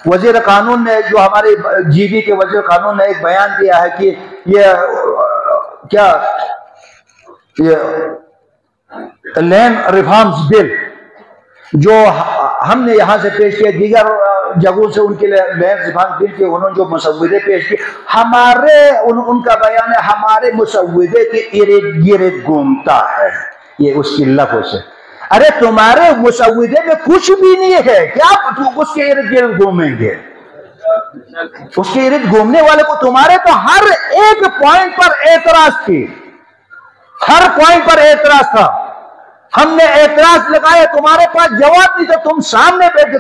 وزیر قانون نے جو ہمارے جی بی کے وزیر قانون نے ایک بیان دیا ہے کہ یہ لینڈ ریفارمز بل جو ہم نے یہاں سے پیش کیا، دیگر جگہوں سے ان کے لینڈ ریفارمز بل کے انہوں نے جو مسودے پیش کیے، ہمارے ان کا بیان ہے ہمارے مسودے کے ارد گرد گھومتا ہے، یہ اس کی لفظ ہے۔ ارے تمہارے مسودے میں کچھ بھی نہیں ہے، کیا اس کے ارد گرد گھومیں گے؟ اس کے ارد گھومنے والے کو تمہارے تو ہر ایک پوائنٹ پر اعتراض تھی، ہر پوائنٹ پر اعتراض تھا، ہم نے اعتراض لگایا، تمہارے پاس جواب نہیں تھا، تم سامنے بیٹھ کے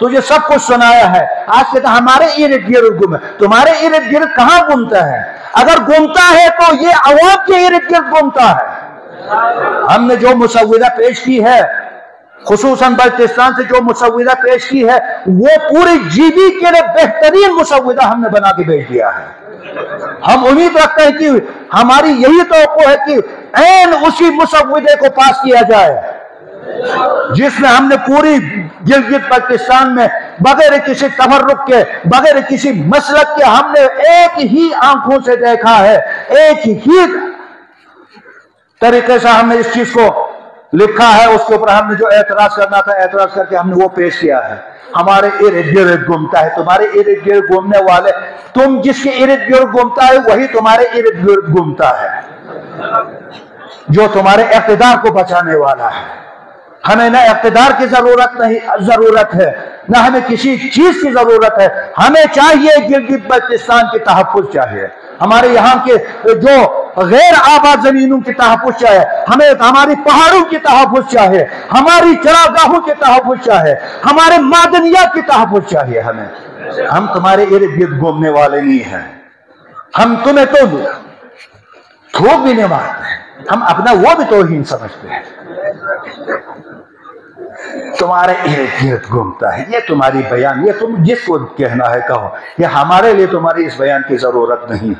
تجھے سب کچھ سنایا ہے، آج کہتا ہمارے ارد گرد گھومے۔ تمہارے ارد گرد کہاں گھومتا ہے؟ اگر گھومتا ہے تو یہ عوام کے ارد گرد گھومتا ہے۔ ہم نے جو مسودہ پیش کی ہے، خصوصاً بلوچستان سے جو مسودہ پیش کی ہے، وہ پوری جی بی کے لیے بہترین مسودہ ہم نے بنا کے بھیج دیا ہے۔ ہم امید رکھتے ہیں کہ ہماری یہی توقع ہے کہ عین اسی مسودے کو پاس کیا جائے جس میں ہم نے پوری گلگت بلتستان میں بغیر کسی تفرق کے، بغیر کسی مسلک کے، ہم نے ایک ہی آنکھوں سے دیکھا ہے، ایک ہی طریقے سے ہم نے اس چیز کو لکھا ہے، اس کے اوپر ہم نے جو اعتراض کرنا تھا اعتراض کر کے ہم نے وہ پیش کیا ہے۔ ہمارے ارد گرد گھومتا ہے، تمہارے ارد گرد گھومنے والے، تم جس کے ارد گرد گھومتا ہے وہی تمہارے ارد گرد گھومتا ہے، جو تمہارے اقتدار کو بچانے والا ہے۔ ہمیں نہ اقتدار کی ضرورت ہے، نہ ہمیں کسی چیز کی ضرورت ہے، ہمیں چاہیے گلگت بلتستان کی تحفظ چاہیے، ہمارے یہاں کے جو غیر آباد زمینوں کی تحفظ چاہیے، ہمیں ہماری پہاڑوں کی تحفظ چاہیے، ہماری چراگاہوں کی تحفظ چاہیے، ہمارے معدنیات کی تحفظ چاہیے ہمیں۔ ہم تمہارے ارد گرد گھومنے والے نہیں ہیں، ہم تمہیں تو تھوک بھی نہیں مارتے، ہم اپنا وہ بھی توہین سمجھتے ہیں۔ تمہارے ارد گرد گھومتا ہے، یہ تمہاری بیان، یہ تم جس کو کہنا ہے کہو، یہ ہمارے لیے تمہاری اس بیان کی ضرورت نہیں ہے۔